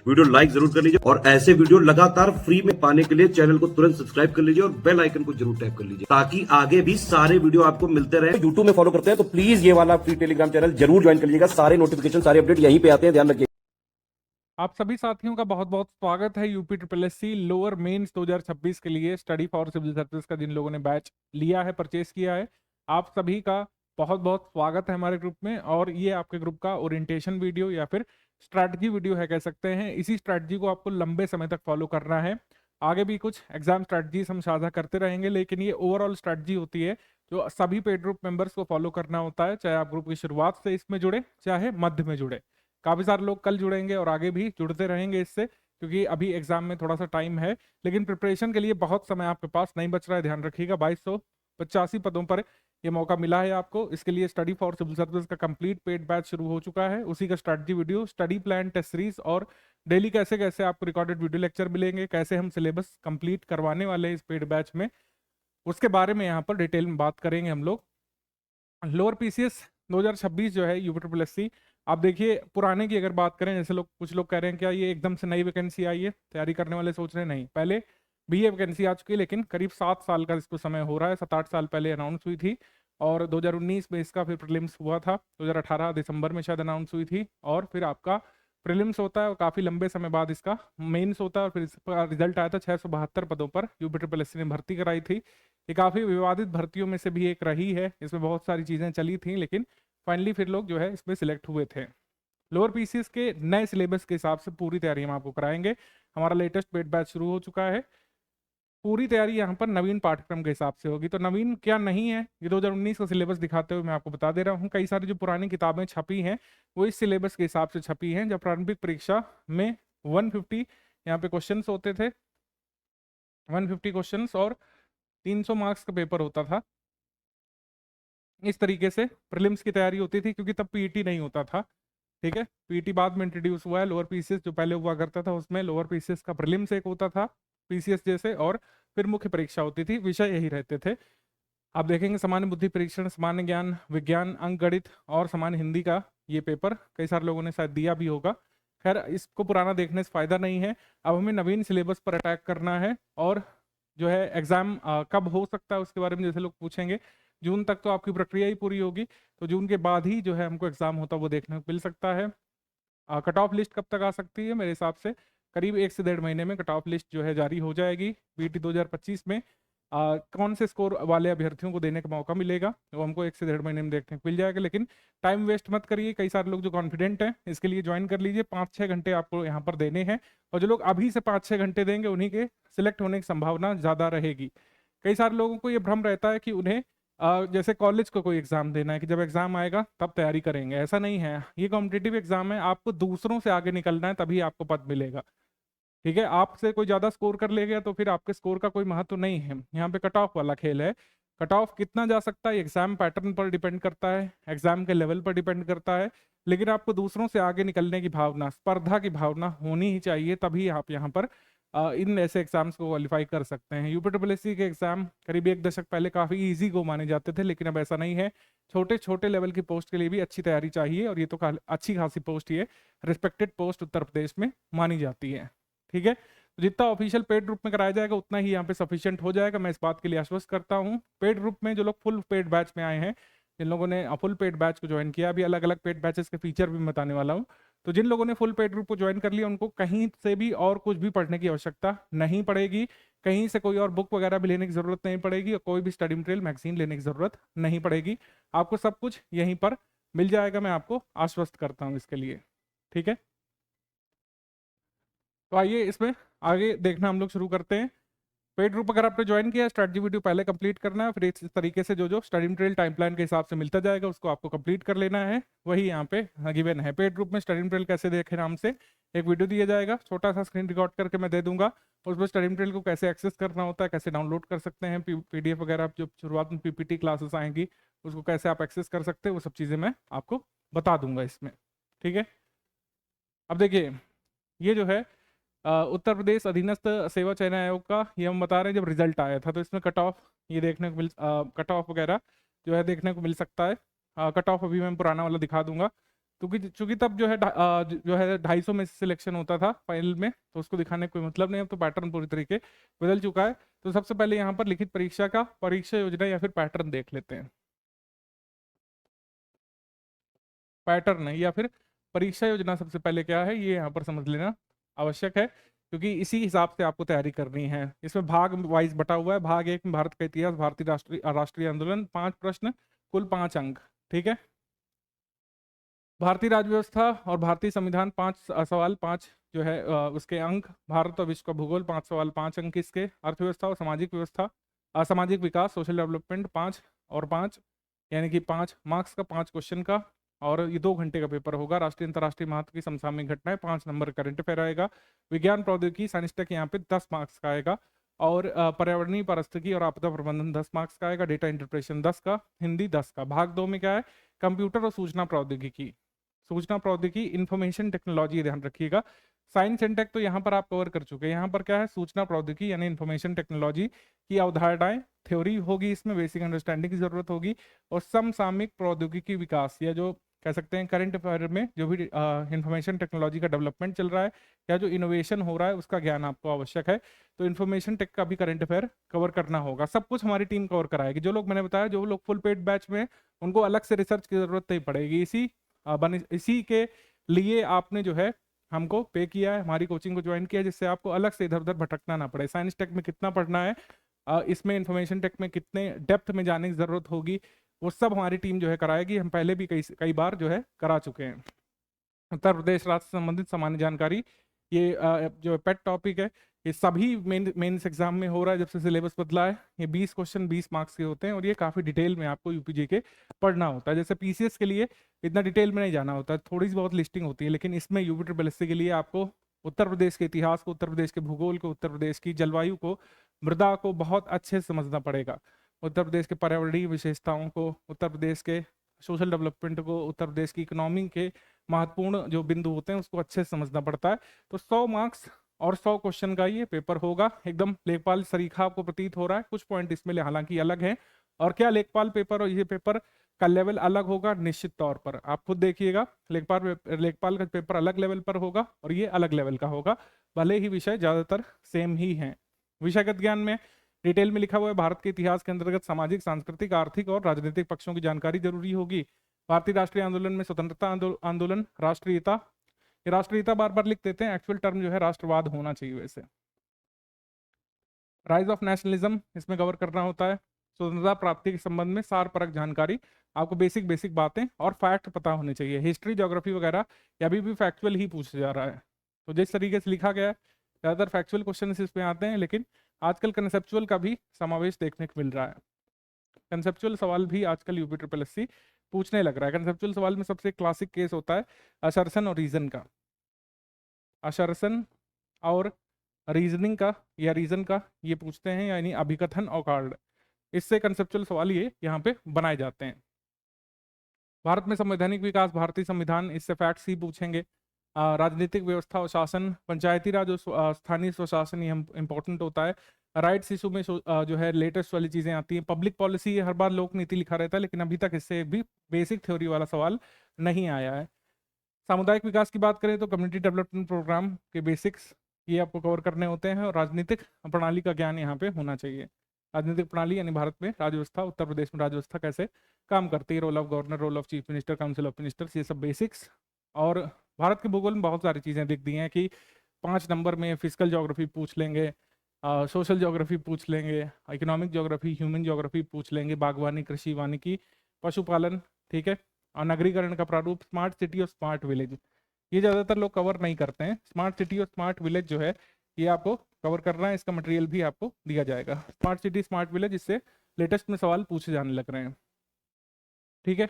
Video like जरूर कर लीजिए और ऐसे वीडियो लगातार फ्री में पाने के लिए चैनल को तुरंत सब्सक्राइब कर लीजिए और बेल आइकन को जरूर टैप कर लीजिए ताकि आगे भी सारे वीडियो आपको मिलते रहे। यूट्यूब में फॉलो करते हैं तो प्लीज ये वाला फ्री टेलीग्राम चैनल जरूर ज्वाइन कर लीजिएगा। सारे नोटिफिकेशन सारे अपडेट यहीं पे आते हैं, ध्यान रखिए। आप सभी साथियों का बहुत बहुत स्वागत है यूपी SSC लोअर मेंस 2026 के लिए स्टडी फॉर सिविल सर्विस का जिन लोगों ने बैच लिया है, परचेस किया है, आप सभी का बहुत बहुत स्वागत है हमारे ग्रुप में। और ये आपके ग्रुप का ओरिएंटेशन वीडियो या फिर स्ट्रैटेजी वीडियो है, कह सकते हैं। इसी स्ट्रैटेजी को आपको लंबे समय तक फॉलो करना है। आगे भी कुछ एग्जाम स्ट्रैटेजीज हम साझा करते रहेंगे, लेकिन ये ओवरऑल स्ट्रैटेजी होती है जो सभी पेड ग्रुप मेंबर्स को फॉलो करना होता है, चाहे आप ग्रुप की शुरुआत से इसमें जुड़े चाहे मध्य में जुड़े। काफ़ी सारे लोग कल जुड़ेंगे और आगे भी जुड़ते रहेंगे इससे, क्योंकि अभी एग्जाम में थोड़ा सा टाइम है, लेकिन प्रिपरेशन के लिए बहुत समय आपके पास नहीं बच रहा है। ध्यान रखिएगा, 2285 पदों पर ये मौका मिला है आपको। इसके लिए स्टडी फॉर सिविल सर्विस का कंप्लीट पेड बैच शुरू हो चुका है। उसी का strategy video, study plan, test series और डेली कैसे कैसे आपको रिकॉर्डेड वीडियो लेक्चर मिलेंगे, कैसे हम सिलेबस कंप्लीट करवाने वाले हैं इस पेड बैच में, उसके बारे में यहाँ पर डिटेल में बात करेंगे हम लोग। लोअर PCS 2026 जो है UPSSC, आप देखिए पुराने की अगर बात करें, जैसे कुछ लोग कह रहे हैं क्या ये एकदम से नई वैकेंसी आई है, तैयारी करने वाले सोच रहे हैं, नहीं, पहले भी ये वैकेंसी आ चुकी है, लेकिन करीब 7 साल का इसको समय हो रहा है। 7-8 साल पहले अनाउंस हुई थी और 2019 में इसका फिर प्रीलिम्स हुआ था। 2018 दिसंबर में शायद अनाउंस हुई थी और फिर आपका प्रीलिम्स होता है और काफ़ी लंबे समय बाद इसका मेंस होता है और फिर इसका रिजल्ट आया था। 672 पदों पर UPSSC ने भर्ती कराई थी। ये काफ़ी विवादित भर्तियों में से भी एक रही है, इसमें बहुत सारी चीज़ें चली थी, लेकिन फाइनली फिर लोग जो है इसमें सिलेक्ट हुए थे। लोअर PCS के नए सिलेबस के हिसाब से पूरी तैयारी हम आपको कराएंगे। हमारा लेटेस्ट पेड बैच शुरू हो चुका है। पूरी तैयारी यहाँ पर नवीन पाठ्यक्रम के हिसाब से होगी। तो नवीन क्या नहीं है, ये 2019 का सिलेबस दिखाते हुए मैं आपको बता दे रहा हूँ। कई सारी जो पुरानी किताबें छपी हैं वो इस सिलेबस के हिसाब से छपी हैं। जब प्रारंभिक परीक्षा में 150 यहाँ पे क्वेश्चन होते थे, 150 क्वेश्चन और 300 मार्क्स का पेपर होता था। इस तरीके से प्रीलिम्स की तैयारी होती थी, क्योंकि तब PET नहीं होता था। ठीक है, PET बाद में इंट्रोड्यूस हुआ है। लोअर PCS जो पहले हुआ करता था उसमें लोअर PCS का प्रीलिम्स एक होता था PCS जैसे, और फिर मुख्य परीक्षा होती थी। विषय यही रहते थे। आप देखेंगे सामान्य बुद्धि परीक्षण, सामान्य ज्ञान, विज्ञान, अंक गणित और सामान्य हिंदी का ये पेपर कई सारे लोगों ने शायद दिया भी होगा। खैर, इसको पुराना देखने से फायदा नहीं है। अब हमें नवीन सिलेबस पर अटैक करना है। और जो है एग्जाम कब हो सकता है उसके बारे में जैसे लोग पूछेंगे, जून तक तो आपकी प्रक्रिया ही पूरी होगी, तो जून के बाद ही जो है हमको एग्जाम होता वो देखने को मिल सकता है। कट ऑफ लिस्ट कब तक आ सकती है? मेरे हिसाब से करीब 1 से 1.5 महीने में कट ऑफ लिस्ट जो है जारी हो जाएगी। PET 2025 में कौन से स्कोर वाले अभ्यर्थियों को देने का मौका मिलेगा वो हमको 1 से 1.5 महीने में देखने को मिल जाएगा। लेकिन टाइम वेस्ट मत करिए। कई सारे लोग जो कॉन्फिडेंट हैं इसके लिए ज्वाइन कर लीजिए। 5-6 घंटे आपको यहाँ पर देने हैं, और जो लोग अभी से 5-6 घंटे देंगे उन्हीं के सिलेक्ट होने की संभावना ज़्यादा रहेगी। कई सारे लोगों को ये भ्रम रहता है कि उन्हें जैसे कॉलेज को कोई एग्जाम देना है कि जब एग्जाम आएगा तब तैयारी करेंगे। ऐसा नहीं है, ये कॉम्पिटिटिव एग्जाम है, आपको दूसरों से आगे निकलना है तभी आपको पद मिलेगा। ठीक है, आपसे कोई ज़्यादा स्कोर कर ले गया तो फिर आपके स्कोर का कोई महत्व नहीं है। यहाँ पे कट ऑफ वाला खेल है। कट ऑफ कितना जा सकता है एग्जाम पैटर्न पर डिपेंड करता है, एग्जाम के लेवल पर डिपेंड करता है, लेकिन आपको दूसरों से आगे निकलने की भावना, स्पर्धा की भावना होनी ही चाहिए, तभी आप यहाँ पर इन ऐसे एग्जाम्स को क्वालिफाई कर सकते हैं। UPSSC के एग्जाम करीब 1 दशक पहले काफ़ी ईजी को माने जाते थे, लेकिन अब ऐसा नहीं है। छोटे छोटे लेवल की पोस्ट के लिए भी अच्छी तैयारी चाहिए, और ये तो अच्छी खासी पोस्ट, ये रिस्पेक्टेड पोस्ट उत्तर प्रदेश में मानी जाती है। ठीक है, तो जितना ऑफिशियल पेड ग्रुप में कराया जाएगा उतना ही यहाँ पे सफिशिएंट हो जाएगा, मैं इस बात के लिए आश्वस्त करता हूँ। पेड ग्रुप में जो लोग फुल पेड बैच में आए हैं, जिन लोगों ने फुल पेड बैच को ज्वाइन किया, अभी अलग अलग पेड बैचेस के फीचर भी मैं बताने वाला हूँ। तो जिन लोगों ने फुल पेड ग्रुप को ज्वाइन कर लिया उनको कहीं से भी और कुछ भी पढ़ने की आवश्यकता नहीं पड़ेगी। कहीं से कोई और बुक वगैरह भी लेने की जरूरत नहीं पड़ेगी, और कोई भी स्टडी मटेरियल मैगजीन लेने की जरूरत नहीं पड़ेगी। आपको सब कुछ यहीं पर मिल जाएगा, मैं आपको आश्वस्त करता हूँ इसके लिए। ठीक है, तो आइए इसमें आगे देखना हम लोग शुरू करते हैं। पेड ग्रुप अगर आपने ज्वाइन किया, स्ट्रैटेजी वीडियो पहले कंप्लीट करना है, फिर इस तरीके से जो जो स्टडी मटेरियल टाइम प्लान के हिसाब से मिलता जाएगा उसको आपको कंप्लीट कर लेना है, वही यहाँ पे गिवन है। पेड ग्रुप में स्टडी मटेरियल कैसे देखे नाम से एक वीडियो दिया जाएगा, छोटा सा स्क्रीन रिकॉर्ड करके मैं दे दूंगा। उसमें स्टडी मटेरियल को कैसे एक्सेस करना होता है, कैसे डाउनलोड कर सकते हैं, PDF वगैरह जो शुरुआत में PPT क्लासेस आएंगी उसको कैसे आप एक्सेस कर सकते हैं, वो सब चीज़ें मैं आपको बता दूंगा इसमें। ठीक है, अब देखिए ये जो है उत्तर प्रदेश अधीनस्थ सेवा चयन आयोग का, ये हम बता रहे हैं जब रिजल्ट आया था, तो इसमें कट ऑफ ये देखने को कट ऑफ वगैरह जो है देखने को मिल सकता है। कट ऑफ अभी मैं पुराना वाला दिखा दूंगा। क्योंकि चूंकि तब जो है जो है 250 में से सिलेक्शन होता था फाइनल में, तो उसको दिखाने का कोई मतलब नहीं। अब तो पैटर्न पूरी तरीके बदल चुका है। तो सबसे पहले यहाँ पर लिखित परीक्षा का परीक्षा योजना या फिर पैटर्न देख लेते हैं। पैटर्न है या फिर परीक्षा योजना सबसे पहले क्या है ये यहाँ पर समझ लेना आवश्यक है, क्योंकि इसी हिसाब से आपको तैयारी करनी है। इसमें भाग वाइज बटा हुआ है। भाग 1 में भारत का इतिहास, भारतीय राष्ट्रीय आंदोलन, 5 प्रश्न, कुल 5 अंक। ठीक है। भारतीय राज्य व्यवस्था और भारतीय संविधान, 5 सवाल, 5 जो है उसके अंक। भारत और विश्व का भूगोल, 5 सवाल, 5 अंक इसके। अर्थव्यवस्था और सामाजिक व्यवस्था, सामाजिक विकास, सोशल डेवलपमेंट, 5 और 5, यानी कि 5 मार्क्स का 5 क्वेश्चन का। और ये 2 घंटे का पेपर होगा। राष्ट्रीय अंतर्राष्ट्रीय महत्व की समसामयिक घटनाएं, 5 नंबर करंट अफेयर आएगा। विज्ञान प्रौद्योगिकी साइंस टेक यहाँ पे 10 मार्क्स का आएगा। और पर्यावरणीय पारिस्थितिकी और आपदा प्रबंधन 10 मार्क्स का आएगा। डेटा इंटरप्रेशन 10 का। हिंदी 10 का। भाग 2 में क्या है, कंप्यूटर और सूचना प्रौद्योगिकी, सूचना प्रौद्योगिकी, इंफॉर्मेशन टेक्नोलॉजी, ध्यान रखिएगा। साइंस एंड टेक तो यहाँ पर आप कवर कर चुके हैं। यहाँ पर क्या है, सूचना प्रौद्योगिकी यानी इंफॉर्मेशन टेक्नोलॉजी की अवधारणाएं, थ्योरी होगी, इसमें बेसिक अंडरस्टैंडिंग की जरूरत होगी। और समसामयिक प्रौद्योगिकी विकास, या जो कह सकते हैं करंट अफेयर में जो भी इंफॉर्मेशन टेक्नोलॉजी का डेवलपमेंट चल रहा है या जो इनोवेशन हो रहा है उसका ज्ञान आपको आवश्यक है। तो इन्फॉर्मेशन टेक का भी करंट अफेयर कवर करना होगा। सब कुछ हमारी टीम कवर कराएगी। जो लोग मैंने बताया, जो लोग फुल पेड बैच में, उनको अलग से रिसर्च की जरूरत नहीं पड़ेगी। इसी के लिए आपने जो है हमको पे किया है, हमारी कोचिंग को ज्वाइन किया है, जिससे आपको अलग से इधर उधर भटकना ना पड़े। साइंस टेक में कितना पढ़ना है, इसमें इंफॉर्मेशन टेक में कितने डेप्थ में जाने की जरूरत होगी, वो सब हमारी टीम जो है कराएगी। हम पहले भी कई बार जो है करा चुके हैं। उत्तर प्रदेश राज्य से संबंधित सामान्य जानकारी, ये जो पेट टॉपिक है, ये सभी मेंस एग्जाम में हो रहा है जब से सिलेबस बदला है। ये 20 क्वेश्चन 20 मार्क्स के होते हैं और ये काफ़ी डिटेल में आपको यूपीजी के पढ़ना होता है। जैसे पीसीएस के लिए इतना डिटेल में नहीं जाना होता है, थोड़ी सी बहुत लिस्टिंग होती है, लेकिन इसमें यूपी ट्रिपल एससी के लिए आपको उत्तर प्रदेश के इतिहास को, उत्तर प्रदेश के भूगोल को, उत्तर प्रदेश की जलवायु को, मृदा को बहुत अच्छे से समझना पड़ेगा। उत्तर प्रदेश के पर्यावरणीय विशेषताओं को, उत्तर प्रदेश के सोशल डेवलपमेंट को, उत्तर प्रदेश की इकोनॉमी के महत्वपूर्ण जो बिंदु होते हैं उसको अच्छे से समझना पड़ता है। तो 100 मार्क्स और 100 क्वेश्चन का ये पेपर होगा। एकदम लेखपाल सरीखा आपको प्रतीत हो रहा है। कुछ पॉइंट इसमें हालांकि अलग हैं। और क्या लेखपाल पेपर और ये पेपर का लेवल अलग होगा, निश्चित तौर पर आप खुद देखिएगा। लेखपाल का पेपर अलग लेवल पर होगा और ये अलग लेवल का होगा, भले ही विषय ज्यादातर सेम ही हैं। विषयगत ज्ञान में डिटेल में लिखा हुआ है, भारत के इतिहास के अंतर्गत सामाजिक, सांस्कृतिक, आर्थिक और राजनीतिक पक्षों की जानकारी जरूरी होगी। भारतीय राष्ट्रीय आंदोलन में स्वतंत्रता आंदोलन, राष्ट्रीयता, ये राष्ट्रीयता बार बार लिख देते हैं, एक्चुअल टर्म जो है राष्ट्रवाद होना चाहिए वैसे। राइज ऑफ नेशनलिज्म इसमें कवर करना होता है। स्वतंत्रता प्राप्ति के संबंध में सार परक जानकारी, आपको बेसिक बेसिक बातें और फैक्ट पता होने चाहिए। हिस्ट्री, ज्योग्राफी वगैरह ये अभी भी फैक्चुअल ही पूछा जा रहा है। तो जिस तरीके से लिखा गया है, ज़्यादातर फैक्चुअल क्वेश्चन इसमें आते हैं, लेकिन आजकल कंसेप्चुअल का भी समावेश देखने को मिल रहा है। कंसेप्चुअल सवाल भी आजकल यूपी ट्रिपल एससी पूछने लग रहा है। कंसेप्चुअल सवाल में सबसे क्लासिक केस होता है असर्शन और रीजन का। असर्शन और रीजनिंग का या रीजन का ये पूछते हैं, यानी अभिकथन और कार्ड। इससे कंसेप्चुअल सवाल ये यहाँ पे बनाए जाते हैं। भारत में संवैधानिक विकास, भारतीय संविधान, इससे फैक्ट्स ही पूछेंगे। राजनीतिक व्यवस्था और शासन, पंचायती राज और स्थानीय स्वशासन, ये इंपॉर्टेंट होता है। राइट्स इशू में जो है लेटेस्ट वाली चीजें आती हैं। पब्लिक पॉलिसी, हर बार लोक नीति लिखा रहता है, लेकिन अभी तक इससे भी बेसिक थ्योरी वाला सवाल नहीं आया है। सामुदायिक विकास की बात करें तो कम्युनिटी डेवलपमेंट प्रोग्राम के बेसिक्स ये आपको कवर करने होते हैं। और राजनीतिक प्रणाली का ज्ञान यहाँ पे होना चाहिए। राजनीतिक प्रणाली यानी भारत में राज्य व्यवस्था, उत्तर प्रदेश में राज्य व्यवस्था कैसे काम करती है, role of governor, role of chief minister, council of ministers, ये सब बेसिक्स। और भारत के भूगोल में बहुत सारी चीज़ें लिख दी हैं कि 5 नंबर में फिजिकल ज्योग्राफी पूछ लेंगे, सोशल ज्योग्राफी पूछ लेंगे, इकोनॉमिक ज्योग्राफी, ह्यूमन ज्योग्राफी पूछ लेंगे, बागवानी, कृषि, वानिकी, पशुपालन, ठीक है। और नगरीकरण का प्रारूप, स्मार्ट सिटी और स्मार्ट विलेज, ये ज़्यादातर लोग कवर नहीं करते हैं। स्मार्ट सिटी और स्मार्ट विलेज जो है ये आपको कवर करना है, इसका मटेरियल भी आपको दिया जाएगा। स्मार्ट सिटी, स्मार्ट विलेज, इससे लेटेस्ट में सवाल पूछे जाने लग रहे हैं, ठीक है।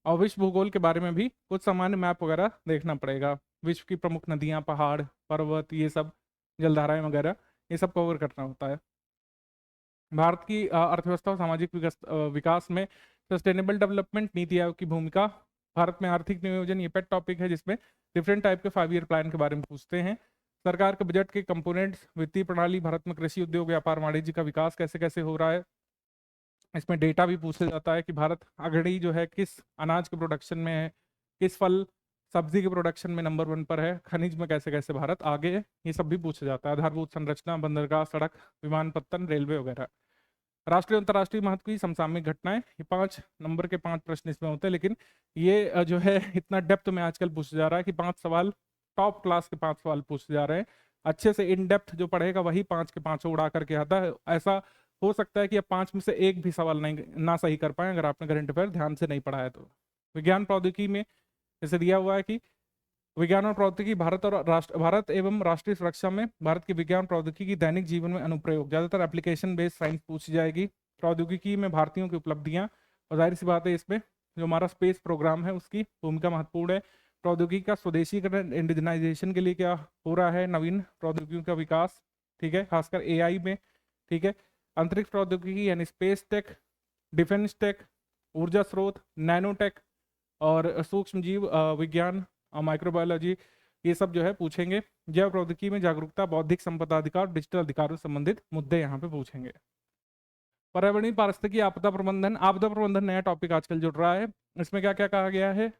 और विश्व भूगोल के बारे में भी कुछ सामान्य मैप वगैरह देखना पड़ेगा। विश्व की प्रमुख नदियाँ, पहाड़, पर्वत, ये सब, जलधाराएं वगैरह, ये सब कवर करना होता है। भारत की अर्थव्यवस्था और सामाजिक विकास में सस्टेनेबल डेवलपमेंट नीति आयोग की भूमिका, भारत में आर्थिक नियोजन, ये पेट टॉपिक है जिसमें डिफरेंट टाइप के 5 ईयर प्लान के बारे में पूछते हैं। सरकार के बजट के कंपोनेंट्स, वित्तीय प्रणाली, भारत में कृषि उद्योग, व्यापार, वाणिज्य का विकास कैसे कैसे हो रहा है, इसमें डेटा भी पूछा जाता है कि भारत अग्रणी जो है किस अनाज के प्रोडक्शन में है, किस फल सब्जी के प्रोडक्शन में नंबर 1 पर है, खनिज में कैसे कैसे भारत आगे है, ये सब भी पूछा जाता है। आधारभूत संरचना, बंदरगाह, सड़क, विमानपत्तन, रेलवे वगैरह। राष्ट्रीय और अंतर्राष्ट्रीय महत्व की समसामयिक घटनाएं, ये 5 नंबर के 5 प्रश्न इसमें होते हैं, लेकिन ये जो है इतना डेप्थ में आजकल पूछा जा रहा है कि 5 सवाल, टॉप क्लास के 5 सवाल पूछे जा रहे हैं। अच्छे से इन डेप्थ जो पढ़ेगा वही 5 के 5 उड़ा करके आता है। ऐसा हो सकता है कि आप 5 में से एक भी सवाल नहीं ना सही कर पाए अगर आपने करंट अफेयर ध्यान से नहीं पढ़ा है तो। विज्ञान प्रौद्योगिकी में जैसे दिया हुआ है कि विज्ञान और प्रौद्योगिकी भारत एवं राष्ट्रीय सुरक्षा में भारत की विज्ञान प्रौद्योगिकी की दैनिक जीवन में अनुप्रयोग, ज्यादातर एप्लीकेशन बेस्ड साइंस पूछी जाएगी। प्रौद्योगिकी में भारतीयों की उपलब्धियां, और जाहिर सी बात है इसमें जो हमारा स्पेस प्रोग्राम है उसकी भूमिका महत्वपूर्ण है। प्रौद्योगिकी का स्वदेशीकरण, इंडिजनाइजेशन के लिए क्या हो रहा है, नवीन प्रौद्योगिकियों का विकास, ठीक है, खासकर एआई में, ठीक है। अंतरिक्ष प्रौद्योगिकी यानी स्पेस टेक, डिफेंस टेक, ऊर्जा स्रोत, नैनो टेक और सूक्ष्म जीव विज्ञान, माइक्रोबायोलॉजी, ये सब जो है पूछेंगे। जैव प्रौद्योगिकी में जागरूकता, बौद्धिक संपदा अधिकार, डिजिटल अधिकारों से संबंधित मुद्दे यहाँ पे पूछेंगे। पर्यावरणीय पारिस्थितिकी, आपदा प्रबंधन। आपदा प्रबंधन नया टॉपिक आजकल जुड़ रहा है। इसमें क्या क्या कहा गया है,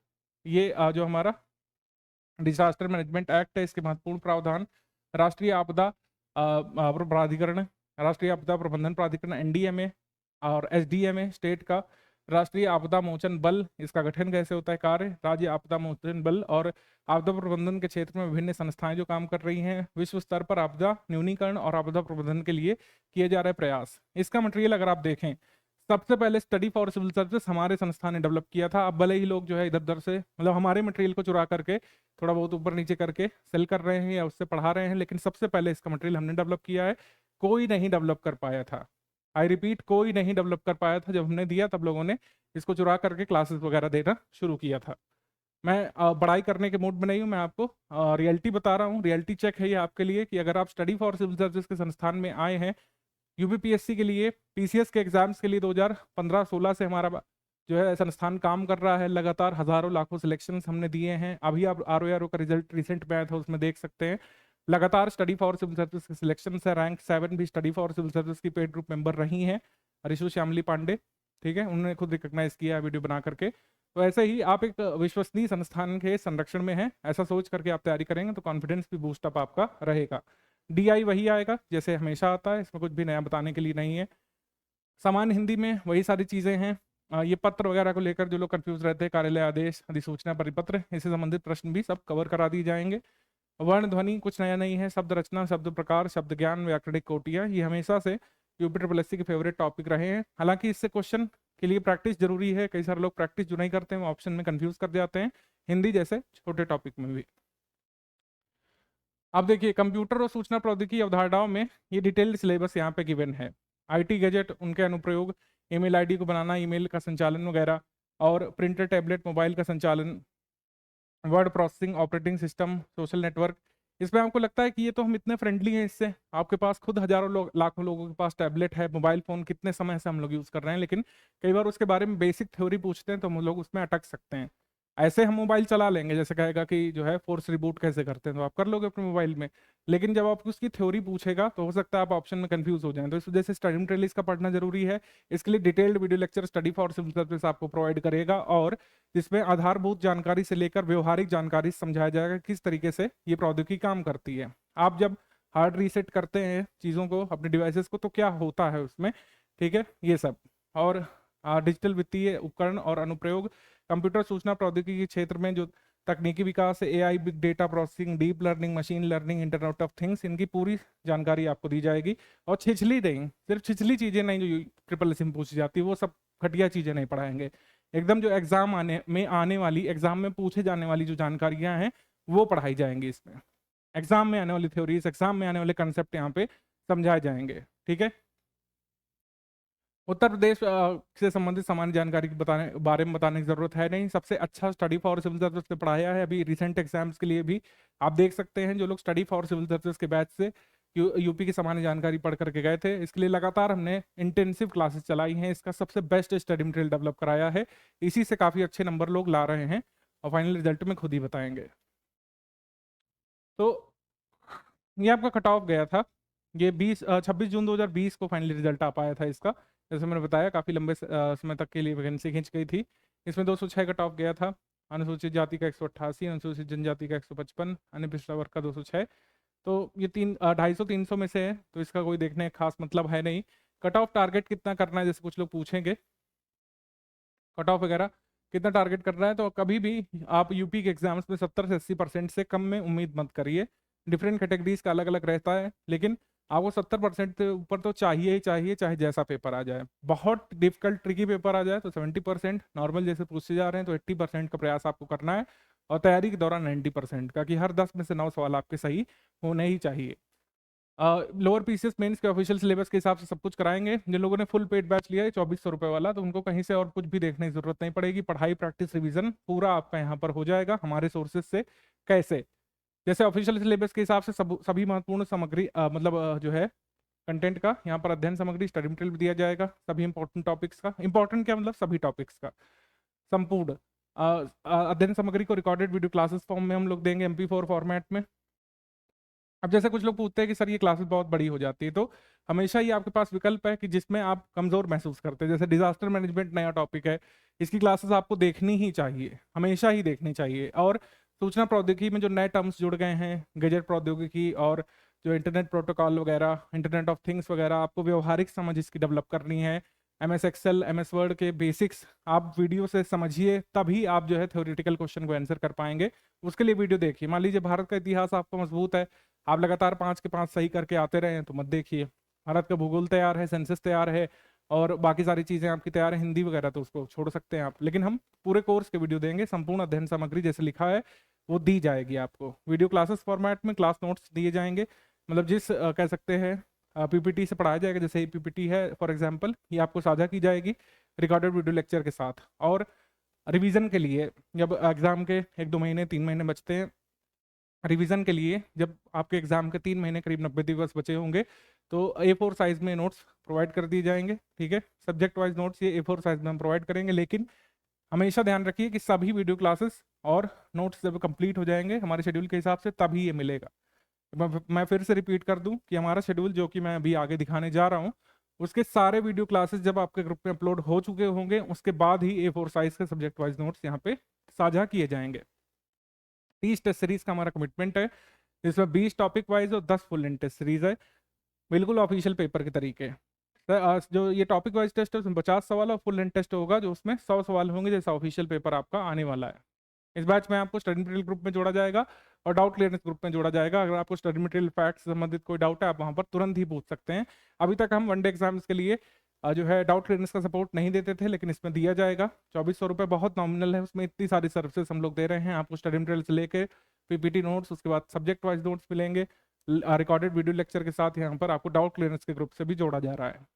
ये जो हमारा डिजास्टर मैनेजमेंट एक्ट है इसके महत्वपूर्ण प्रावधान, राष्ट्रीय आपदा प्राधिकरण, राष्ट्रीय आपदा प्रबंधन प्राधिकरण एनडीएमए और एसडीएमए स्टेट का, राष्ट्रीय आपदा मोचन बल, इसका गठन कैसे होता है, कार्य, राज्य आपदा मोचन बल और आपदा प्रबंधन के क्षेत्र में विभिन्न संस्थाएं जो काम कर रही हैं, विश्व स्तर पर आपदा न्यूनीकरण और आपदा प्रबंधन के लिए किए जा रहे प्रयास। इसका मटेरियल अगर आप देखें, सबसे पहले स्टडी फॉर सिविल सर्विस हमारे संस्थान ने डेवलप किया था। अब भले ही लोग जो है इधर उधर से मतलब हमारे मटेरियल को चुरा करके थोड़ा बहुत ऊपर नीचे करके सेल कर रहे हैं या उससे पढ़ा रहे हैं, लेकिन सबसे पहले इसका मटेरियल हमने डेवलप किया है। कोई नहीं डेवलप कर पाया था, आई रिपीट, कोई नहीं डेवलप कर पाया था। जब हमने दिया तब लोगों ने इसको चुरा करके क्लासेस वगैरह देना शुरू किया था। मैं बड़ाई करने के मूड में नहीं हूँ, मैं आपको रियलिटी बता रहा हूँ। रियलिटी चेक है ये आपके लिए कि अगर आप स्टडी फॉर सिविल सर्विस के संस्थान में आए हैं, यूपीपीएससी के लिए, पीसीएस के एग्जाम्स के लिए 2015-16 से हमारा जो है संस्थान काम कर रहा है। लगातार हजारों लाखों सिलेक्शंस हमने दिए हैं। अभी आप आरओ का रिजल्ट रिसेंट में आया था, उसमें देख सकते हैं लगातार स्टडी फॉर सिविल सर्विस के सिलेक्शन है। रैंक 7 भी स्टडी फॉर सिविल सर्विस की पेड ग्रुप मेंबर रही हैं, रिशु श्यामली पांडे, ठीक है, उन्होंने खुद रिकॉग्नाइज किया वीडियो बना करके। तो ऐसे ही आप एक विश्वसनीय संस्थान के संरक्षण में हैं, ऐसा सोच करके आप तैयारी करेंगे तो कॉन्फिडेंस भी बूस्टअप आपका रहेगा। डीआई वही आएगा जैसे हमेशा आता है, इसमें कुछ भी नया बताने के लिए नहीं है। सामान्य हिंदी में वही सारी चीजें हैं। ये पत्र वगैरह को लेकर जो लोग कंफ्यूज रहते हैं, कार्यालय आदेश, अधिसूचना, परिपत्र, इससे संबंधित प्रश्न भी सब कवर करा दिए जाएंगे। वर्ण ध्वनि कुछ नया नहीं है। शब्द रचना, शब्द प्रकार, शब्द ज्ञान, व्याकरणिक कोटियां, ये हमेशा से यूपी ट्रिपल एससी के फेवरेट टॉपिक रहे हैं। हालांकि इससे क्वेश्चन के लिए प्रैक्टिस जरूरी है। कई सारे लोग प्रैक्टिस जो नहीं करते हैं वो ऑप्शन में कंफ्यूज कर जाते हैं, हिंदी जैसे छोटे टॉपिक में भी। अब देखिए, कंप्यूटर और सूचना प्रौद्योगिकी अवधारणाओं में ये डिटेल्ड सिलेबस यहाँ पे गिवन है। आईटी गैजेट, उनके अनुप्रयोग, ईमेल आईडी को बनाना, ईमेल का संचालन वगैरह, और प्रिंटर, टैबलेट, मोबाइल का संचालन, word processing, operating system, social network. इसमें आपको लगता है कि ये तो हम इतने फ्रेंडली हैं इससे, आपके पास खुद हजारों लोग, लाखों लोगों के पास टैबलेट है, मोबाइल फोन कितने समय से हम लोग यूज कर रहे हैं, लेकिन कई बार उसके बारे में बेसिक थ्योरी पूछते हैं तो हम लोग उसमें अटक सकते हैं। ऐसे हम मोबाइल चला लेंगे, जैसे कहेगा कि जो है फोर्स रिबूट कैसे करते हैं तो आप कर लोगे अपने मोबाइल में, लेकिन जब आप उसकी थ्योरी पूछेगा तो हो सकता है आप ऑप्शन में कंफ्यूज हो जाएं। तो इस वजह से स्टडी मटेरियल इसका पढ़ना जरूरी है। इसके लिए detailed video lecture study for civil service आपको प्रोवाइड करेगा, और जिसमें आधारभूत जानकारी से लेकर व्यवहारिक जानकारी समझाया जाएगा किस तरीके से ये प्रौद्योगिकी काम करती है। आप जब हार्ड रीसेट करते हैं चीज़ों को, अपने डिवाइसेस को, तो क्या होता है उसमें, ठीक है, ये सब। और डिजिटल वित्तीय उपकरण और अनुप्रयोग, कंप्यूटर सूचना प्रौद्योगिकी के क्षेत्र में जो तकनीकी विकास है, AI, big data processing, deep learning, machine learning, internet of things, इनकी पूरी जानकारी आपको दी जाएगी। और छिछली नहीं, सिर्फ छिछली चीजें नहीं जो ट्रिपल एस में पूछी जाती है, वो सब घटिया चीजें नहीं पढ़ाएंगे। एकदम जो एग्जाम आने वाली, एग्जाम में पूछे जाने वाली जो जानकारियां हैं वो पढ़ाई जाएंगी इसमें। एग्जाम में आने वाली थ्योरीज, एग्जाम में आने वाले कंसेप्ट यहाँ पे समझाए जाएंगे, ठीक है। उत्तर प्रदेश से संबंधित सामान्य जानकारी के बारे में बताने की जरूरत है नहीं। सबसे अच्छा स्टडी फॉर सिविल सर्विस ने पढ़ाया है अभी रिसेंट एग्जाम्स के लिए भी। आप देख सकते हैं जो लोग स्टडी फॉर सिविल सर्विस के बैच से यूपी की सामान्य जानकारी पढ़ करके गए थे, इसके लिए लगातार हमने इंटेंसिव क्लासेस चलाई हैं। इसका सबसे बेस्ट स्टडी मटेरियल डेवलप कराया है, इसी से काफी अच्छे नंबर लोग ला रहे हैं, और फाइनल रिजल्ट में खुद ही बताएंगे। तो ये आपका कट ऑफ गया था, ये 26 जून 2020 को फाइनली रिजल्ट आ पाया था इसका। जैसे मैंने बताया काफ़ी लंबे समय तक के लिए वैकेंसी खींच गई थी। इसमें 206 कट ऑफ गया था। अनुसूचित जाति का 188, अनुसूचित जनजाति का 155, अन्य पिछड़ा वर्ग का 206। तो ये 250-300 में से है, तो इसका कोई देखने का खास मतलब है नहीं। कट ऑफ टारगेट कितना करना है, जैसे कुछ लोग पूछेंगे कट ऑफ वगैरह कितना टारगेट कर रहा है, तो कभी भी आप यूपी के एग्जाम्स में 70 से 80% से कम में उम्मीद मत करिए। डिफरेंट कैटेगरीज का अलग अलग रहता है, लेकिन आपको 70% से ऊपर तो चाहिए ही चाहिए, चाहे जैसा पेपर आ जाए। बहुत डिफिकल्ट ट्रिकी पेपर आ जाए तो 70%, नॉर्मल जैसे पूछते जा रहे हैं तो 80% का प्रयास आपको करना है, और तैयारी के दौरान 90% का, कि हर 10 में से 9 सवाल आपके सही होने ही चाहिए। लोअर पीसीएस मेंस के ऑफिशियल सिलेबस के हिसाब से सब कुछ कराएंगे। जिन लोगों ने फुल पेड बैच लिया है 2400 रुपये वाला, तो उनको कहीं से और कुछ भी देखने की जरूरत नहीं पड़ेगी। पढ़ाई, प्रैक्टिस, रिवीजन पूरा आपका यहाँ पर हो जाएगा हमारे सोर्सेज से। कैसे? जैसे ऑफिशियल सिलेबस के हिसाब से सभी महत्वपूर्ण सामग्री जो है कंटेंट का यहाँ पर अध्ययन सामग्री, स्टडी मटेरियल भी दिया जाएगा। सभी इंपॉर्टेंट टॉपिक्स का, इंपॉर्टेंट क्या मतलब, सभी टॉपिक्स का संपूर्ण अध्ययन सामग्री को रिकॉर्डेड वीडियो क्लासेस फॉर्म में हम लोग देंगे, MP4 फॉर्मेट में। अब जैसे कुछ लोग पूछते हैं कि सर ये क्लासेस बहुत बड़ी हो जाती है, तो हमेशा ही आपके पास विकल्प है कि जिसमें आप कमजोर महसूस करते हैं। जैसे डिजास्टर मैनेजमेंट नया टॉपिक है, इसकी क्लासेस आपको देखनी ही चाहिए, हमेशा ही देखनी चाहिए। और सूचना प्रौद्योगिकी में जो नए टर्म्स जुड़ गए हैं, गैजेट प्रौद्योगिकी और जो इंटरनेट प्रोटोकॉल वगैरह, इंटरनेट ऑफ थिंग्स वगैरह, आपको व्यवहारिक समझ इसकी डेवलप करनी है। MS एक्सेल, MS वर्ड के बेसिक्स आप वीडियो से समझिए, तभी आप जो है थ्योरेटिकल क्वेश्चन को आंसर कर पाएंगे। उसके लिए वीडियो देखिए। मान लीजिए भारत का इतिहास आपका मजबूत है, आप लगातार 5 के 5 सही करके आते रहे हैं, तो मत देखिए। भारत का भूगोल तैयार है, सेंसस तैयार है, और बाकी सारी चीज़ें आपकी तैयार है, हिंदी वगैरह, तो उसको छोड़ सकते हैं आप। लेकिन हम पूरे कोर्स के वीडियो देंगे, संपूर्ण अध्ययन सामग्री जैसे लिखा है वो दी जाएगी आपको। वीडियो क्लासेस फॉर्मेट में क्लास नोट्स दिए जाएंगे, मतलब जिस कह सकते हैं PPT से पढ़ाया जाएगा। जैसे ये PPT है फॉर एग्जाम्पल, ये आपको साझा की जाएगी रिकॉर्डेड वीडियो लेक्चर के साथ। और रिवीजन के लिए जब एग्जाम के 1-2 महीने 3 महीने बचते हैं, रिवीजन के लिए जब आपके एग्जाम के 3 महीने करीब 90 दिवस बचे होंगे, तो A4 साइज में नोट्स प्रोवाइड कर दिए जाएंगे। ठीक है, सब्जेक्ट वाइज नोट्स ये A4 साइज में हम प्रोवाइड करेंगे, लेकिन हमेशा ध्यान रखिए कि सभी वीडियो क्लासेस और नोट्स जब कंप्लीट हो जाएंगे हमारे शेड्यूल के हिसाब से, तभी ये मिलेगा। मैं फिर से रिपीट कर दूं कि हमारा शेड्यूल जो कि मैं अभी आगे दिखाने जा रहा हूं, उसके सारे वीडियो क्लासेस जब आपके ग्रुप में अपलोड हो चुके होंगे, उसके बाद ही A4 साइज के सब्जेक्ट वाइज नोट्स यहाँ पे साझा किए जाएंगे। 30 टेस्ट सीरीज का हमारा कमिटमेंट है, जिसमें 20 टॉपिक वाइज और 10 फुल लेंथ टेस्ट सीरीज है, बिल्कुल ऑफिशियल पेपर के तरीके। जो ये टॉपिक वाइज टेस्ट है उसमें 50 सवाल और फुल लेंथ टेस्ट होगा जो उसमें 100 सवाल होंगे, जैसा ऑफिशियल पेपर आपका आने वाला है। इस बैच में आपको स्टडी मटेरियल ग्रुप में जोड़ा जाएगा और डाउट क्लियरेंस ग्रुप में जोड़ा जाएगा। अगर आपको स्टडी मटेरियल फैक्ट से संबंधित कोई डाउट है, आप वहां पर तुरंत ही पूछ सकते हैं। अभी तक हम वनडे एग्जाम्स के लिए जो है डाउट क्लियरेंस का सपोर्ट नहीं देते थे, लेकिन इसमें दिया जाएगा। 2400 रुपये बहुत नॉमिनल है, उसमें इतनी सारी सर्विसेज हम लोग दे रहे हैं आपको। स्टडी मटेरियल से लेकर PPT नोट्स, उसके बाद सब्जेक्ट वाइज नोट्स मिलेंगे, रिकॉर्डेड वीडियो लेक्चर के साथ यहाँ पर आपको डाउट क्लियरेंस के ग्रुप से भी जोड़ा जा रहा है।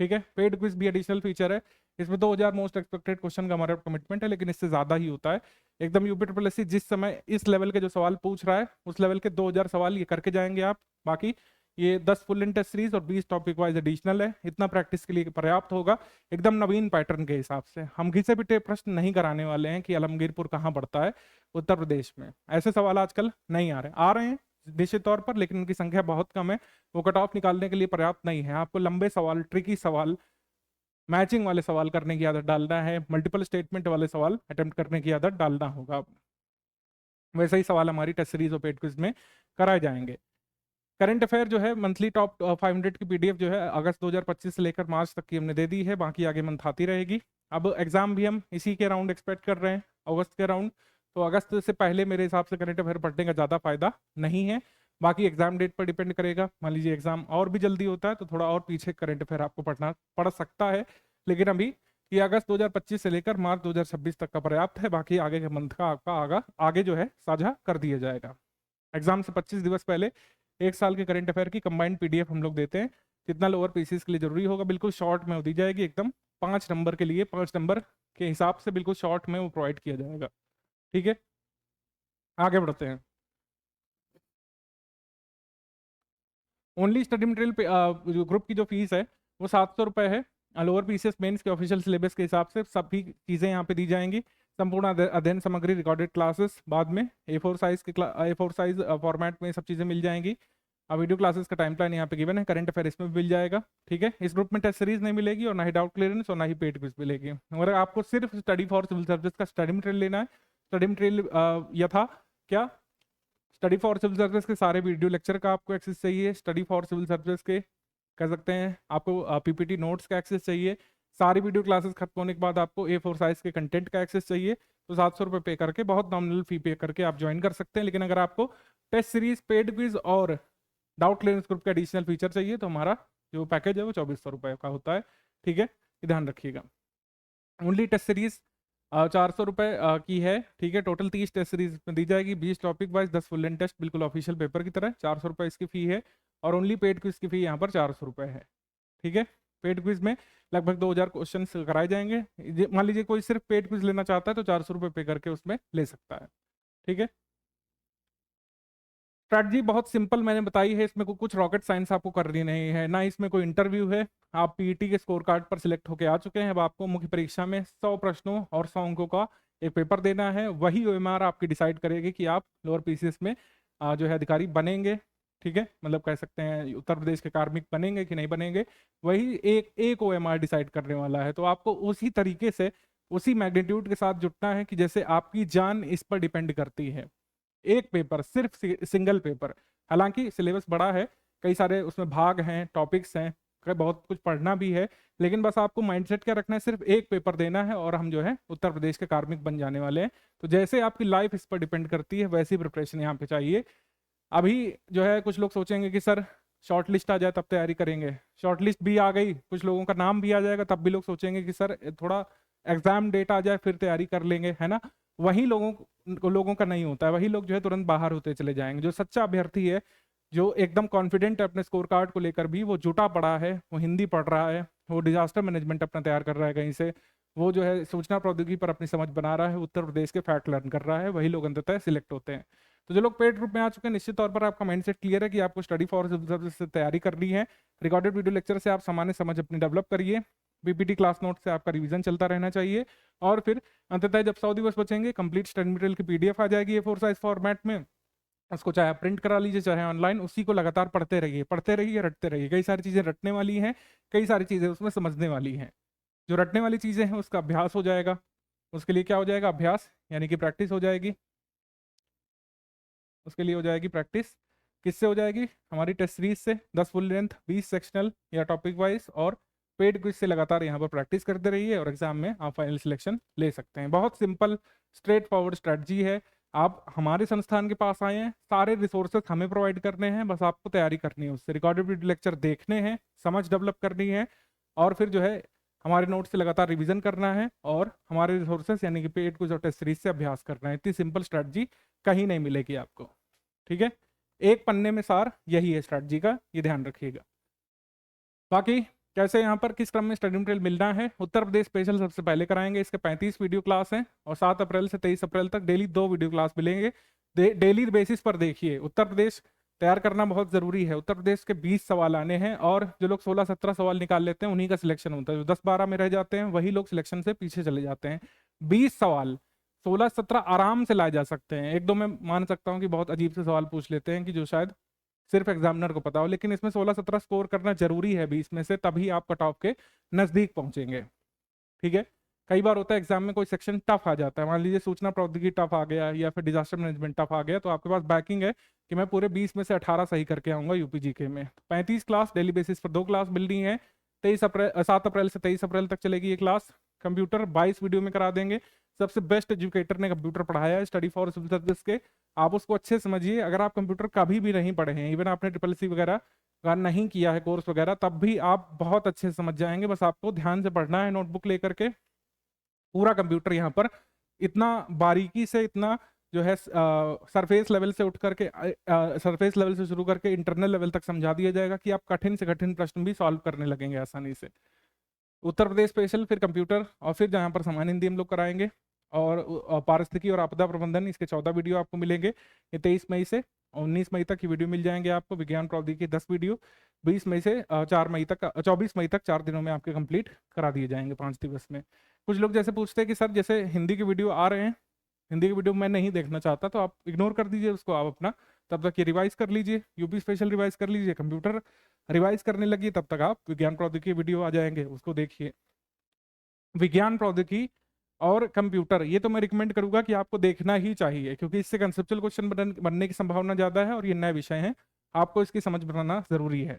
ठीक है, पेड क्विज भी एडिशनल फीचर है, इसमें 2000 मोस्ट एक्सपेक्टेड क्वेश्चन का हमारा कमिटमेंट है, लेकिन इससे ज्यादा ही होता है। एकदम UPSSC जिस समय इस लेवल के जो सवाल पूछ रहा है, उस लेवल के 2000 सवाल ये करके जाएंगे आप। बाकी ये 10 फुल लेंथ टेस्ट सीरीज और 20 टॉपिक वाइज एडिशनल है, इतना प्रैक्टिस के लिए पर्याप्त होगा। एकदम नवीन पैटर्न के हिसाब से हम घिसे पिटे प्रश्न नहीं कराने वाले हैं कि आलमगीरपुर कहाँ पड़ता है उत्तर प्रदेश में। ऐसे सवाल आजकल नहीं आ रहे हैं निश्चित तौर पर, लेकिन उनकी संख्या बहुत कम है, वो कट ऑफ निकालने के लिए पर्याप्त नहीं है। आपको लंबे सवाल, ट्रिकी सवाल, मैचिंग वाले सवाल करने की आदत डालना है, मल्टीपल स्टेटमेंट वाले सवाल अटेम्प्ट करने की आदत डालना होगा। वैसे ही सवाल हमारी टेस्ट सीरीज और पेड क्विज में कराए जाएंगे। करंट अफेयर जो है मंथली टॉप 500 की PDF जो है अगस्त 2025 से लेकर मार्च तक की हमने दे दी है, बाकी आगे मंथ आती रहेगी। अब एग्जाम भी हम इसी के राउंड एक्सपेक्ट कर रहे हैं, अगस्त के राउंड। तो अगस्त से पहले मेरे हिसाब से करंट अफेयर पढ़ने का ज़्यादा फायदा नहीं है, बाकी एग्जाम डेट पर डिपेंड करेगा। मान लीजिए एग्जाम और भी जल्दी होता है तो थोड़ा और पीछे करंट अफेयर आपको पढ़ना पड़ सकता है, लेकिन अभी ये अगस्त 2025 से लेकर मार्च 2026 तक का पर्याप्त है। बाकी आगे के मंथ का आपका आगे जो है साझा कर दिया जाएगा। एग्जाम से 25 दिवस पहले 1 साल के करंट अफेयर की कंबाइंड PDF हम लोग देते हैं, जितना लोअर पीसीएस के लिए जरूरी होगा बिल्कुल शॉर्ट में वो दी जाएगी। एकदम 5 नंबर के लिए 5 नंबर के हिसाब से बिल्कुल शॉर्ट में वो प्रोवाइड किया जाएगा। ठीक है, आगे बढ़ते हैं। ओनली स्टडी मटेरियल ग्रुप की जो फीस है वो 700 रुपये है। लोअर PCS मेंस के ऑफिशियल सिलेबस के हिसाब से सभी चीज़ें यहाँ पे दी जाएंगी। संपूर्ण अध्ययन सामग्री, रिकॉर्डेड क्लासेस, बाद में A4 साइज फॉर्मेट में सब चीज़ें मिल जाएंगी। अब वीडियो क्लासेस का टाइम प्लान यहाँ पे गिवन है, करंट अफेयर इसमें भी मिल जाएगा। ठीक है, इस ग्रुप में टेस्ट सीरीज नहीं मिलेगी और ना ही डाउट क्लियरेंस और ना ही पेड क्विज मिलेगी। अगर आपको सिर्फ स्टडी फॉर सिविल सर्विस का स्टडी मटेरियल लेना है स्टडी मटेरियल यथा क्या स्टडी फॉर सिविल सर्विस के सारे वीडियो लेक्चर का आपको एक्सेस चाहिए, स्टडी फॉर सिविल सर्विस के कह सकते हैं आपको पीपीटी नोट्स का एक्सेस चाहिए, सारी वीडियो क्लासेस खत्म होने के बाद आपको A4 साइज के कंटेंट का एक्सेस चाहिए, तो 700 रुपये पे करके बहुत नॉमिनल फी पे करके आप ज्वाइन कर सकते हैं। लेकिन अगर आपको टेस्ट सीरीज, पेड क्विज और डाउट क्लियरेंस ग्रुप का एडिशनल फीचर चाहिए तो हमारा जो पैकेज है वो 2400 रुपये का होता है। ठीक है, ये ध्यान रखिएगा। ओनली टेस्ट सीरीज 400 रुपये की है। ठीक है, टोटल 30 टेस्ट सीरीज में दी जाएगी, 20 topic wise, 10 full end test, बिल्कुल ऑफिशियल पेपर की तरह। 400 रुपये इसकी फी है और ओनली पेड क्विज की फी यहाँ पर 400 रुपये है। ठीक है, पेड क्विज में लगभग 2000 क्वेश्चन कराए जाएंगे। मान लीजिए कोई सिर्फ पेड क्विज लेना चाहता है तो 400 रुपये पे करके उसमें ले सकता है। ठीक है, स्ट्रैटेजी बहुत सिंपल मैंने बताई है, इसमें कुछ रॉकेट साइंस आपको करनी नहीं है, ना इसमें कोई इंटरव्यू है। आप पीईटी के स्कोर कार्ड पर सिलेक्ट होकर आ चुके हैं, अब आपको मुख्य परीक्षा में 100 प्रश्नों और 100 अंकों का एक पेपर देना है। वही ओएमआर आपकी डिसाइड करेगी कि आप लोअर पीसीएस में जो है अधिकारी बनेंगे। ठीक है, मतलब कह सकते हैं उत्तर प्रदेश के कार्मिक बनेंगे कि नहीं बनेंगे, वही एक ओएमआर डिसाइड करने वाला है। तो आपको उसी तरीके से, उसी मैग्नीट्यूड के साथ जुटना है कि जैसे आपकी जान इस पर डिपेंड करती है। एक पेपर, सिर्फ सिंगल पेपर, हालांकि सिलेबस बड़ा है, कई सारे उसमें भाग हैं, टॉपिक्स हैं, बहुत कुछ पढ़ना भी है, लेकिन बस आपको माइंडसेट क्या रखना है, सिर्फ एक पेपर देना है और हम जो है उत्तर प्रदेश के कार्मिक बन जाने वाले हैं। तो जैसे आपकी लाइफ इस पर डिपेंड करती है वैसी प्रिपरेशन यहाँ पे चाहिए। अभी जो है कुछ लोग सोचेंगे कि सर शॉर्ट लिस्ट आ जाए तब तैयारी करेंगे, शॉर्ट लिस्ट भी आ गई, कुछ लोगों का नाम भी आ जाएगा, तब भी लोग सोचेंगे कि सर थोड़ा एग्जाम डेट आ जाए फिर तैयारी कर लेंगे, है ना। वही लोगों का नहीं होता है, वही लोग जो है तुरंत बाहर होते चले जाएंगे। जो सच्चा अभ्यर्थी है, जो एकदम कॉन्फिडेंट है अपने स्कोर कार्ड को लेकर भी, वो जुटा पड़ा है, वो हिंदी पढ़ रहा है, वो डिजास्टर मैनेजमेंट अपना तैयार कर रहा है कहीं से, वो जो है सूचना प्रौद्योगिकी पर अपनी समझ बना रहा है, उत्तर प्रदेश के फैक्ट लर्न कर रहा है, वही लोग अंततः सिलेक्ट होते हैं। तो जो लोग पेड ग्रुप में आ चुके हैं, निश्चित तौर पर आपका माइंडसेट क्लियर है कि आपको स्टडी फॉर सिविल सर्विस से तैयारी करनी है। रिकॉर्डेड वीडियो लेक्चर से आप सामान्य समझ अपनी डेवलप करिए, पीपीटी क्लास नोट से आपका रिवीजन चलता रहना चाहिए, और फिर अंततः जब 100 दिवस बचेंगे कंप्लीट स्टडी मटेरियल की पीडीएफ आ जाएगी A4 साइज फॉर्मेट में, उसको चाहे आप प्रिंट करा लीजिए चाहे ऑनलाइन, उसी को लगातार पढ़ते रहिए, रटते रहिए। कई सारी चीज़ें रटने वाली हैं, कई सारी चीज़ें उसमें समझने वाली हैं। जो रटने वाली चीज़ें हैं उसका अभ्यास हो जाएगा, उसके लिए क्या हो जाएगा, अभ्यास, यानी कि प्रैक्टिस हो जाएगी। उसके लिए हो जाएगी प्रैक्टिस, किससे हो जाएगी, हमारी टेस्ट सीरीज से, 10 फुल लेंथ, 20 सेक्शनल या टॉपिक वाइज, और पेड क्विज से लगातार यहाँ पर प्रैक्टिस करते रहिए और एग्जाम में आप फाइनल सिलेक्शन ले सकते हैं। बहुत सिंपल स्ट्रेट फॉरवर्ड स्ट्रैटेजी है। आप हमारे संस्थान के पास आए हैं, सारे रिसोर्सेज हमें प्रोवाइड करने हैं, बस आपको तैयारी करनी है, उससे रिकॉर्डेड वीडियो लेक्चर देखने हैं, समझ डेवलप करनी है, और फिर जो है हमारे नोट से लगातार रिवीजन करना है, और हमारे रिसोर्सेज यानी कि पेड क्विज और टेस्ट सीरीज से अभ्यास करना है। इतनी सिंपल स्ट्रैटेजी कहीं नहीं मिलेगी आपको। ठीक है, एक पन्ने में सार यही है स्ट्रैटेजी का, ये ध्यान रखिएगा। बाकी कैसे यहाँ पर किस क्रम में स्टडी मटेरियल मिलना है, उत्तर प्रदेश स्पेशल सबसे पहले कराएंगे, इसके 35 वीडियो क्लास हैं, और 7 अप्रैल से 23 अप्रैल तक डेली 2 वीडियो क्लास मिलेंगे। डेली बेसिस पर देखिए, उत्तर प्रदेश तैयार करना बहुत जरूरी है। उत्तर प्रदेश के 20 सवाल आने हैं, और जो लोग 16-17 सवाल निकाल लेते हैं उन्हीं का सिलेक्शन होता है, जो 10-12 में रह जाते हैं वही लोग सिलेक्शन से पीछे चले जाते हैं। 20 सवाल 16-17 आराम से लाए जा सकते हैं। एक दो मैं मान सकता हूँ कि बहुत अजीब से सवाल पूछ लेते हैं कि जो शायद सिर्फ एग्जामिनर को पता हो, लेकिन इसमें 16-17 स्कोर करना जरूरी है 20 में से, तभी आप कट ऑफ के नजदीक पहुंचेंगे। ठीक है, कई बार होता है एग्जाम में कोई सेक्शन टफ आ जाता है, मान लीजिए सूचना प्रौद्योगिकी टफ आ गया या फिर डिजास्टर मैनेजमेंट टफ आ गया, तो आपके पास बैकिंग है कि मैं पूरे 20 में से 18 सही करके आऊंगा यूपीजीके में। 35 क्लास डेली बेसिस पर 2 क्लास मिलनी है, 7 अप्रैल से 23 अप्रैल तक चलेगी ये क्लास। कंप्यूटर 22 वीडियो में करा देंगे, सबसे बेस्ट एजुकेटर ने कंप्यूटर पढ़ाया है स्टडी फॉर सिविल सर्विस के, आप उसको अच्छे समझिए। अगर आप कंप्यूटर कभी भी नहीं पढ़े हैं, इवन आपने SSC वगैरह का नहीं किया है कोर्स वगैरह, तब भी आप बहुत अच्छे से समझ जाएंगे। बस आपको ध्यान से पढ़ना है, नोटबुक लेकर के पूरा कंप्यूटर यहाँ पर इतना बारीकी से, इतना जो है सरफेस लेवल से उठ करके सरफेस लेवल से शुरू करके इंटरनल लेवल तक समझा दिया जाएगा कि आप कठिन से कठिन प्रश्न भी सॉल्व करने लगेंगे आसानी से। उत्तर प्रदेश स्पेशल, फिर कंप्यूटर, और फिर जहाँ पर सामान्य हिंदी हम लोग कराएंगे, और पारिस्थितिकी और आपदा प्रबंधन, इसके 14 वीडियो आपको मिलेंगे। ये 23 मई से 19 मई तक की वीडियो मिल जाएंगे आपको। विज्ञान प्रौद्योगिकी 10 वीडियो 20 मई से 4 मई तक, 24 मई तक 4 दिनों में आपके कंप्लीट करा दिए जाएंगे 5 दिवस में। कुछ लोग जैसे पूछते हैं कि सर जैसे हिंदी की वीडियो आ रहे हैं, हिंदी की वीडियो मैं नहीं देखना चाहता, तो आप इग्नोर कर दीजिए उसको, आप अपना तब तक ये रिवाइज कर लीजिए, यूपी स्पेशल रिवाइज कर लीजिए, कंप्यूटर रिवाइज करने लगिए, तब तक आप विज्ञान प्रौद्योगिकी वीडियो आ जाएंगे उसको देखिए। विज्ञान प्रौद्योगिकी और कंप्यूटर, ये तो मैं रिकमेंड करूंगा कि आपको देखना ही चाहिए, क्योंकि इससे कंसेप्चुअल क्वेश्चन बनने की संभावना ज़्यादा है और ये नए विषय हैं, आपको इसकी समझ बनाना ज़रूरी है।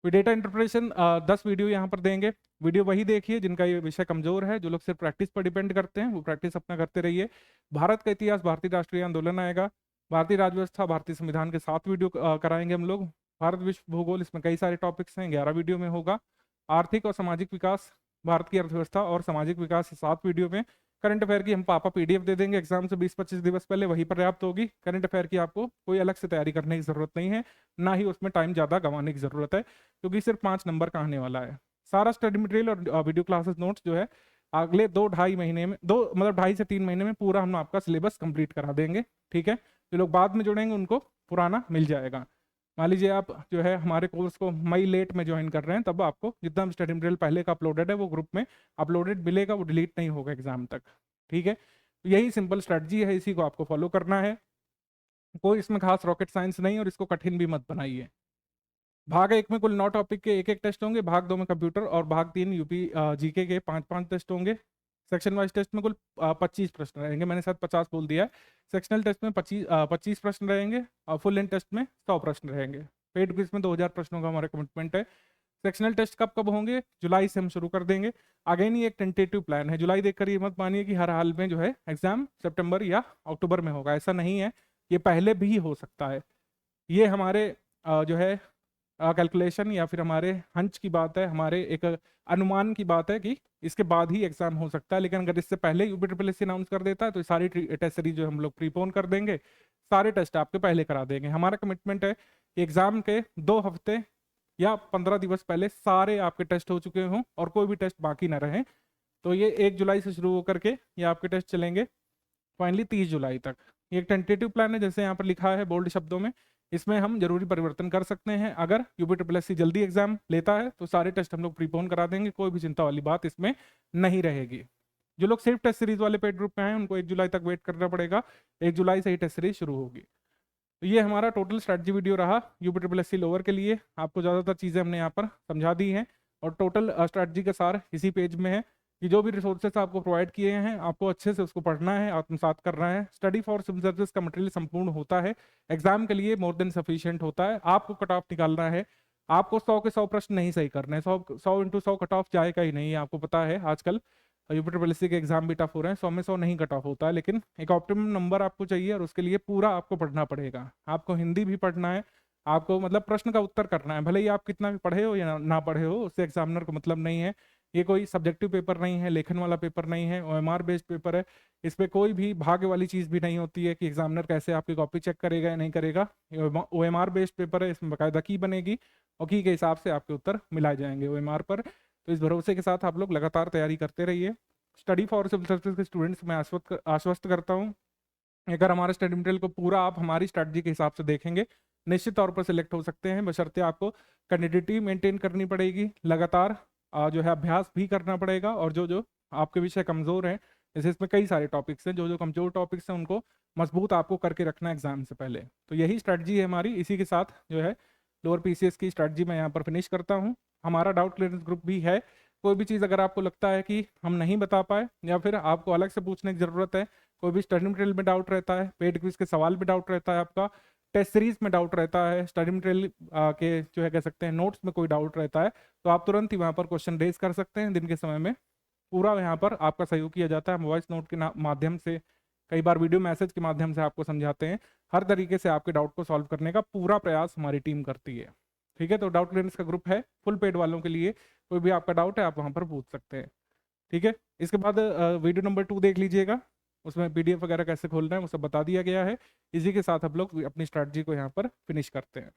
फिर डेटा इंटरप्रिटेशन 10 वीडियो यहाँ पर देंगे। वीडियो वही देखिए जिनका ये विषय कमजोर है, जो लोग सिर्फ प्रैक्टिस पर डिपेंड करते हैं वो प्रैक्टिस अपना करते रहिए। भारत का इतिहास, भारतीय राष्ट्रीय आंदोलन आएगा, भारतीय राज्यव्यवस्था, भारतीय संविधान के 7 वीडियो कराएंगे हम लोग। भारत विश्व भूगोल, इसमें कई सारे टॉपिक्स हैं, 11 वीडियो में होगा। आर्थिक और सामाजिक विकास, भारत की अर्थव्यवस्था और सामाजिक विकास 7 वीडियो में। करंट अफेयर की हम पापा पीडीएफ दे देंगे एग्जाम से 20-25 दिवस पहले, वही पर्याप्त होगी। करंट अफेयर की आपको कोई अलग से तैयारी करने की जरूरत नहीं है, ना ही उसमें टाइम ज़्यादा गंवाने की जरूरत है, क्योंकि सिर्फ 5 नंबर का आने वाला है। सारा स्टडी मटेरियल और वीडियो क्लासेस नोट्स जो है अगले 2-2.5 महीने में, 2 से 3 महीने में पूरा हम आपका सिलेबस कंप्लीट करा देंगे। ठीक है, जो लोग बाद में जुड़ेंगे उनको पुराना मिल जाएगा। मान लीजिए आप जो है हमारे कोर्स को मई लेट में ज्वाइन कर रहे हैं, तब आपको जितना भी स्टडी मटेरियल पहले का अपलोडेड है वो ग्रुप में अपलोडेड मिलेगा, वो डिलीट नहीं होगा एग्जाम तक। ठीक है, तो यही सिंपल स्ट्रेटजी है, इसी को आपको फॉलो करना है। कोई इसमें खास रॉकेट साइंस नहीं, और इसको कठिन भी मत बनाइए। भाग 1 में कुल 9 टॉपिक के 1-1 टेस्ट होंगे, भाग 2 में कंप्यूटर और भाग 3 यूपी जीके के 5-5 टेस्ट होंगे। सेक्शन वाइज टेस्ट में कुल 25 प्रश्न रहेंगे, मैंने शायद 50 बोल दिया है। सेक्शनल टेस्ट में 25 प्रश्न रहेंगे और फुल लेंथ टेस्ट में 100 प्रश्न रहेंगे। पेड क्विज में 2000 प्रश्नों का हमारा कमिटमेंट है। सेक्शनल टेस्ट कब कब होंगे? जुलाई से हम शुरू कर देंगे। अगेन ये एक टेंटेटिव प्लान है, जुलाई देखकर ये मत मानिए कि हर हाल में जो है एग्जाम सितंबर या अक्टूबर में होगा, ऐसा नहीं है, ये पहले भी हो सकता है। ये हमारे जो है कैलकुलेशन या फिर हमारे हंच की बात है, हमारे एक अनुमान की बात है कि इसके बाद ही एग्जाम हो सकता है। लेकिन अगर इससे पहले यूपीट्रिपलएससी अनाउंस कर देता है तो सारी टेस्ट सीरीज जो हम लोग प्रीपोन कर देंगे, सारे टेस्ट आपके पहले करा देंगे। हमारा कमिटमेंट है कि एग्जाम के 2 हफ्ते या 15 दिवस पहले सारे आपके टेस्ट हो चुके हों और कोई भी टेस्ट बाकी ना रहे। तो ये 1 जुलाई से शुरू होकर के ये आपके टेस्ट चलेंगे फाइनली 30 जुलाई तक। ये एक टेंटेटिव प्लान है, जैसे यहाँ पर लिखा है बोल्ड शब्दों में, इसमें हम जरूरी परिवर्तन कर सकते हैं। अगर यूपीट्रिपलएससी जल्दी एग्जाम लेता है तो सारे टेस्ट हम लोग प्रीपोन करा देंगे, कोई भी चिंता वाली बात इसमें नहीं रहेगी। जो लोग सिर्फ टेस्ट सीरीज वाले पेड ग्रुप में हैं उनको 1 जुलाई तक वेट करना पड़ेगा, 1 जुलाई से ही टेस्ट सीरीज शुरू होगी। तो ये हमारा टोटल स्ट्रैटेजी वीडियो रहा यूपीट्रिपलएससी लोअर के लिए। आपको ज़्यादातर चीज़ें हमने यहाँ पर समझा दी हैं और टोटल स्ट्रैटेजी का सार इसी पेज में है कि जो भी रिसोर्सेस आपको प्रोवाइड किए हैं आपको अच्छे से उसको पढ़ना है, आत्मसात करना है। स्टडी फॉर सिविल सर्विस का मटेरियल संपूर्ण होता है, एग्जाम के लिए मोर देन सफिशिएंट होता है। आपको कट ऑफ निकालना है, आपको 100 के 100 प्रश्न नहीं सही करने हैं, 100 इंटू 100 कट ऑफ जाएगा ही नहीं। आपको पता है आजकल यूपीट्रिपलएससी के एग्जाम भी टफ हो रहे हैं, 100 में 100 नहीं कट ऑफ होता है, लेकिन एक ऑप्टिमम नंबर आपको चाहिए और उसके लिए पूरा आपको पढ़ना पड़ेगा। आपको हिंदी भी पढ़ना है, आपको मतलब प्रश्न का उत्तर करना है, भले ही आप कितना भी पढ़े हो या ना पढ़े हो, उससे एग्जामिनर को मतलब नहीं है। ये कोई सब्जेक्टिव पेपर नहीं है, लेखन वाला पेपर नहीं है, ओएमआर बेस्ड पेपर है। इस पे कोई भी भाग्य वाली चीज़ भी नहीं होती है कि एग्जामिनर कैसे आपकी कॉपी चेक करेगा या नहीं करेगा। ओएमआर बेस्ड पेपर है, इसमें बाकायदा की बनेगी और की के हिसाब से आपके उत्तर मिलाए जाएंगे ओएमआर पर। तो इस भरोसे के साथ आप लोग लगातार तैयारी करते रहिए। स्टडी फॉर सिविल सर्विस के स्टूडेंट्स मैं आश्वस्त करता हूँ, अगर हमारे स्टडी मटेरियल को पूरा आप हमारी स्ट्रैटेजी के हिसाब से देखेंगे निश्चित तौर पर सिलेक्ट हो सकते हैं, बशर्ते आपको कैंडिडेटी मेंटेन करनी पड़ेगी, लगातार जो है अभ्यास भी करना पड़ेगा। और जो जो आपके विषय कमज़ोर हैं, जैसे इसमें कई सारे टॉपिक्स हैं, जो जो कमज़ोर टॉपिक्स हैं उनको मजबूत आपको करके रखना है एग्जाम से पहले। तो यही स्ट्रैटेजी है हमारी। इसी के साथ जो है लोअर पीसीएस की स्ट्रैटेजी मैं यहाँ पर फिनिश करता हूँ। हमारा डाउट क्लियरेंस ग्रुप भी है, कोई भी चीज़ अगर आपको लगता है कि हम नहीं बता पाए या फिर आपको अलग से पूछने की ज़रूरत है, कोई भी स्टडी मटेरियल में डाउट रहता है, पेड क्विज के सवाल में डाउट रहता है, आपका टेस्ट सीरीज में डाउट रहता है, स्टडी मटेरियल के जो है कह सकते हैं नोट्स में कोई डाउट रहता है, तो आप तुरंत ही वहाँ पर क्वेश्चन रेज कर सकते हैं। दिन के समय में पूरा यहाँ पर आपका सहयोग किया जाता है, वॉइस नोट के माध्यम से, कई बार वीडियो मैसेज के माध्यम से आपको समझाते हैं। हर तरीके से आपके डाउट को सॉल्व करने का पूरा प्रयास हमारी टीम करती है। ठीक है, तो डाउट क्लियरेंस का ग्रुप है फुल पेड वालों के लिए, कोई भी आपका डाउट है आप वहाँ पर पूछ सकते हैं। ठीक है, इसके बाद वीडियो नंबर 2 देख लीजिएगा, उसमें पीडीएफ वगैरह कैसे खोलना है वो सब बता दिया गया है। इसी के साथ हम लोग अपनी स्ट्रैटेजी को यहाँ पर फिनिश करते हैं।